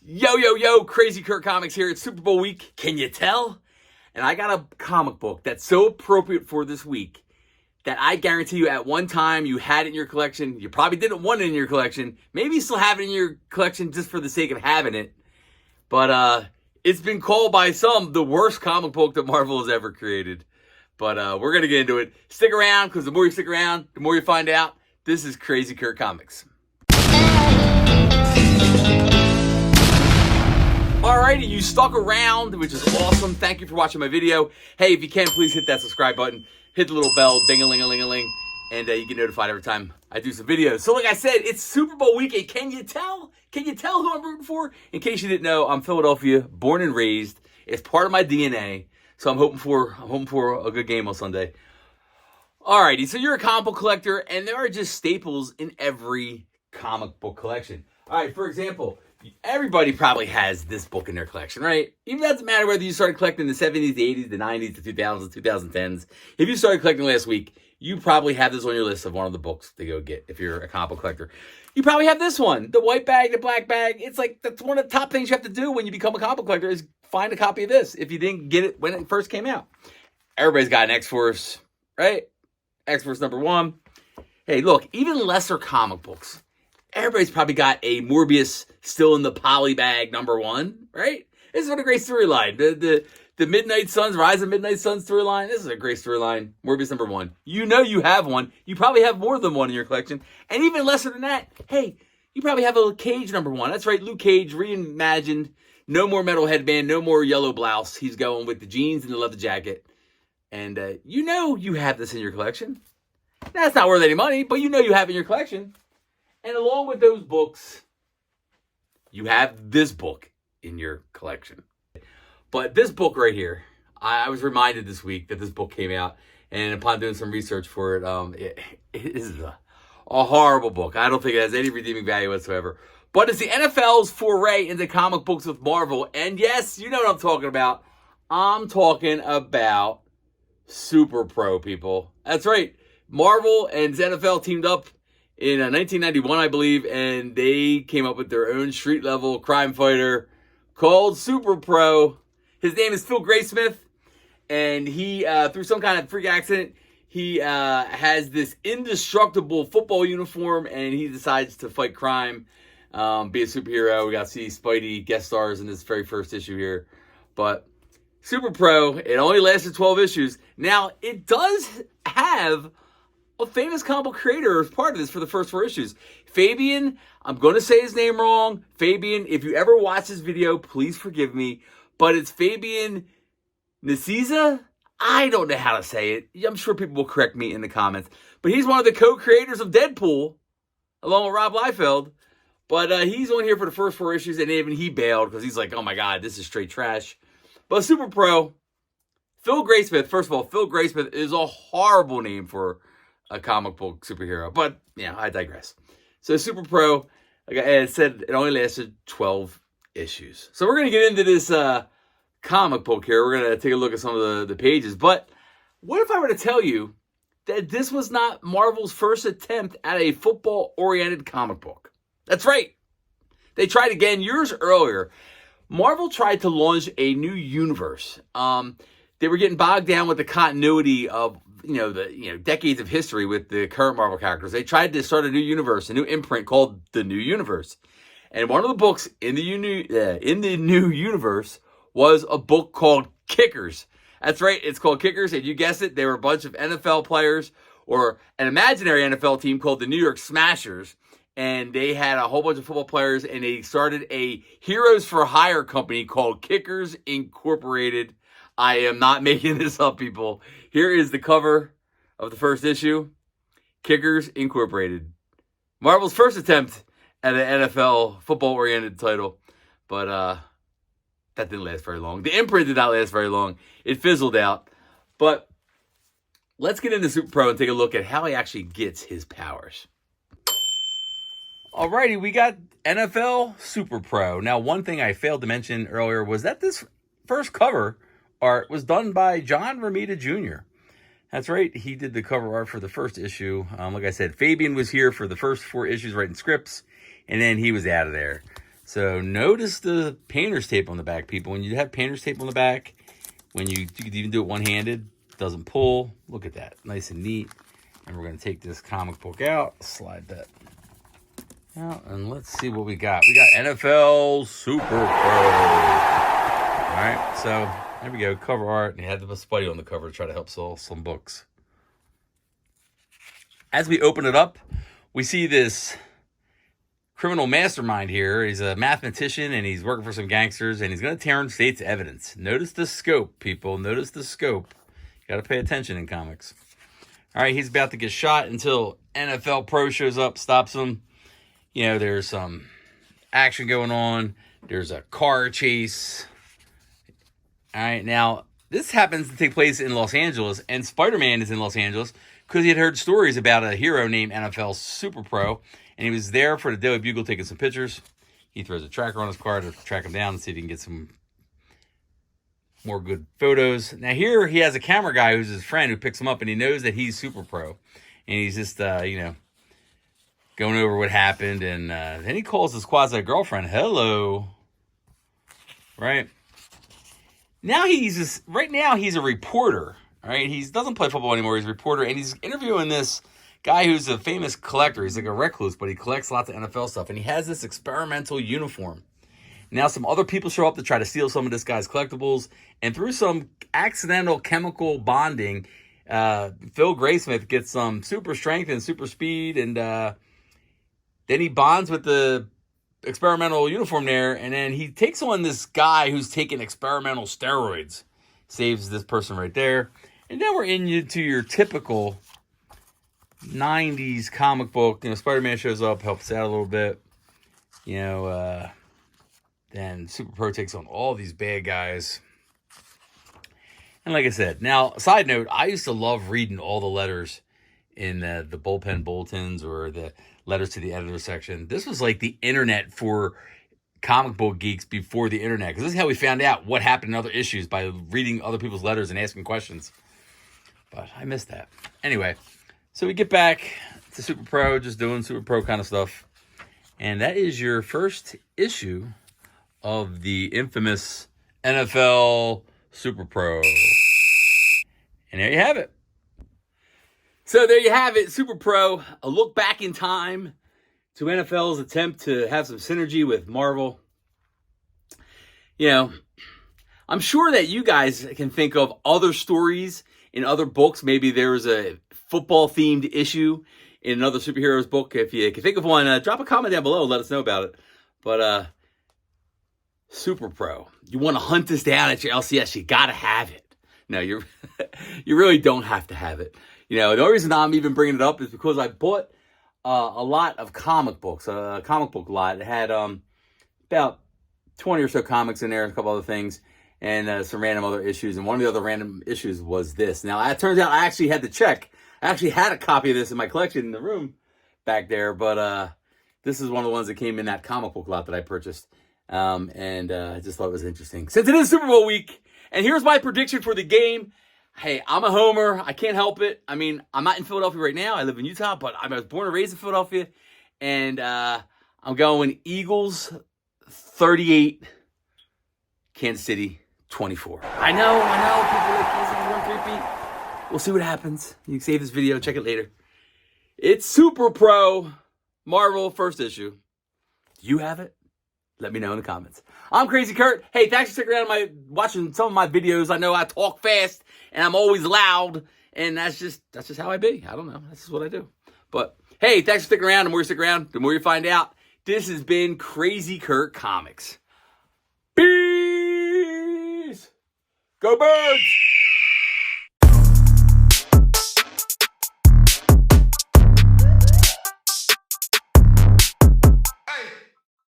Yo, Crazy Kurt Comics here. It's Super Bowl week. Can you tell? And I got a comic book that's so appropriate for this week that I guarantee you at one time you had it in your collection. You probably didn't want it in your collection. Maybe you still have it in your collection just for the sake of having it. But it's been called by some the worst comic book that Marvel has ever created. But we're going to get into it. Stick around, because the more you stick around, the more you find out. This is Crazy Kurt Comics. Alrighty, you stuck around, which is awesome. Thank you for watching my video. Hey, if you can, please hit that subscribe button. Hit the little bell, ding-a-ling-a-ling-a-ling, and you get notified every time I do some videos. So like I said, it's Super Bowl weekend. Can you tell? Can you tell who I'm rooting for? In case you didn't know, I'm Philadelphia, born and raised. It's part of my DNA. So I'm hoping for a good game on Sunday. Alrighty, so you're a comic book collector, and there are just staples in every comic book collection. Alright, for example, everybody probably has this book in their collection, right? Even doesn't matter whether you started collecting in the 70s, the 80s, the 90s, the 2000s, 2010s. If you started collecting last week, you probably have this on your list of one of the books to go get if you're a comic book collector. You probably have this one, the white bag, the black bag. It's like, that's one of the top things you have to do when you become a comic book collector is find a copy of this if you didn't get it when it first came out. Everybody's got an X-Force, right? X-Force #1. Hey, look, even lesser comic books. Everybody's probably got a Morbius still in the poly bag #1, right? This is what a great storyline. The Midnight Suns, Rise of Midnight Suns storyline. This is a great storyline. Morbius #1. You know you have one. You probably have more than one in your collection. And even lesser than that, hey, you probably have a Cage #1. That's right, Luke Cage reimagined. No more metal headband, no more yellow blouse. He's going with the jeans and the leather jacket. And you know you have this in your collection. That's not worth any money, but you know you have it in your collection. And along with those books, you have this book in your collection. But this book right here, I was reminded this week that this book came out. And upon doing some research for it, it is a horrible book. I don't think it has any redeeming value whatsoever. But it's the NFL's foray into comic books with Marvel. And yes, you know what I'm talking about. I'm talking about Super Pro, people. That's right. Marvel and NFL teamed up in 1991, I believe, and they came up with their own street-level crime fighter called Super Pro. His name is Phil Graysmith, and he, through some kind of freak accident, he has this indestructible football uniform, and he decides to fight crime, be a superhero. We got to see Spidey guest stars in this very first issue here. But Super Pro, it only lasted 12 issues. Now, it does have a famous comic book creator as part of this for the first 4 issues. Fabian, I'm going to say his name wrong. Fabian, if you ever watch this video, please forgive me. But it's Fabian Nicieza? I don't know how to say it. I'm sure people will correct me in the comments. But he's one of the co-creators of Deadpool, along with Rob Liefeld. But he's on here for the first 4 issues, and even he bailed because he's like, oh my God, this is straight trash. But Super Pro, Phil Graysmith, first of all, Phil Graysmith is a horrible name for a comic book superhero. But, yeah, I digress. So Super Pro, like I said, it only lasted 12 issues. So we're going to get into this comic book here. We're going to take a look at some of the pages. But what if I were to tell you that this was not Marvel's first attempt at a football-oriented comic book? That's right. They tried again years earlier. Marvel tried to launch a new universe. They were getting bogged down with the continuity of decades of history with the current Marvel characters. They tried to start a new universe, a new imprint called the New Universe. And one of the books in the new universe was a book called Kickers. That's right, it's called Kickers, and you guessed it, they were a bunch of NFL players or an imaginary NFL team called the New York Smashers. And they had a whole bunch of football players, and they started a Heroes for Hire company called Kickers Incorporated. I am not making this up, people. Here is the cover of the first issue. Kickers Incorporated. Marvel's first attempt at an NFL football-oriented title. But that didn't last very long. The imprint did not last very long. It fizzled out. But let's get into Super Pro and take a look at how he actually gets his powers. Alrighty, we got NFL Super Pro. Now, one thing I failed to mention earlier was that this first cover art was done by John Romita Jr. That's right, he did the cover art for the first issue. Like I said, Fabian was here for the first 4 issues writing scripts, and then he was out of there. So notice the painter's tape on the back, people. When you have painter's tape on the back, when you could even do it one-handed, doesn't pull. Look at that, nice and neat. And we're gonna take this comic book out, slide that out, and let's see what we got. We got NFL Super Pro. All right, so there we go, cover art. And he had the Spuddy on the cover to try to help sell some books. As we open it up, we see this criminal mastermind here. He's a mathematician, and he's working for some gangsters, and he's going to tear in state's evidence. Notice the scope, people. Notice the scope. You got to pay attention in comics. All right, he's about to get shot until NFL Pro shows up, stops him. You know, there's some action going on. There's a car chase. All right, now, this happens to take place in Los Angeles, and Spider-Man is in Los Angeles because he had heard stories about a hero named NFL Super Pro, and he was there for the Daily Bugle taking some pictures. He throws a tracker on his car to track him down and see if he can get some more good photos. Now, here he has a camera guy who's his friend who picks him up, and he knows that he's Super Pro, and he's just, you know, going over what happened, and then he calls his quasi-girlfriend, hello, right? Now right now he's a reporter, right? He doesn't play football anymore, he's a reporter, and he's interviewing this guy who's a famous collector. He's like a recluse, but he collects lots of NFL stuff, and he has this experimental uniform. Now some other people show up to try to steal some of this guy's collectibles, and through some accidental chemical bonding, Phil Graysmith gets some super strength and super speed, and then he bonds with the experimental uniform there, and then he takes on this guy who's taking experimental steroids. Saves this person right there. And then we're into your typical 90s comic book. You know, Spider-Man shows up, helps out a little bit. You know, then Super Pro takes on all these bad guys. And like I said, now, side note, I used to love reading all the letters in the bullpen bulletins or the letters to the editor section. This was like the internet for comic book geeks before the internet, because this is how we found out what happened in other issues, by reading other people's letters and asking questions. But I missed that. Anyway, so we get back to Super Pro, just doing Super Pro kind of stuff. And that is your first issue of the infamous NFL Super Pro. And there you have it. So there you have it, Super Pro, a look back in time to NFL's attempt to have some synergy with Marvel. You know, I'm sure that you guys can think of other stories in other books. Maybe there was a football-themed issue in another superhero's book. If you can think of one, drop a comment down below and let us know about it. But Super Pro, you want to hunt this down at your LCS, you got to have it. No, you really don't have to have it. You know, the only reason I'm even bringing it up is because I bought a lot of comic books, a comic book lot. It had about 20 or so comics in there, a couple other things, and some random other issues. And one of the other random issues was this. Now, it turns out I actually had to check. I actually had a copy of this in my collection in the room back there, but this is one of the ones that came in that comic book lot that I purchased. And I just thought it was interesting. Since it is Super Bowl week, and here's my prediction for the game. Hey, I'm a homer. I can't help it. I mean, I'm not in Philadelphia right now. I live in Utah, but I was born and raised in Philadelphia. And I'm going Eagles 38, Kansas City 24. I know. People like Kansas City run 3-peat. We'll see what happens. You can save this video, check it later. It's Super Pro Marvel first issue. Do you have it? Let me know in the comments. I'm Crazy Kurt. Hey, thanks for sticking around watching some of my videos. I know I talk fast and I'm always loud, and that's just how I be. I don't know. That's just what I do. But hey, thanks for sticking around. The more you stick around, the more you find out. This has been Crazy Kurt Comics. Peace. Go Birds.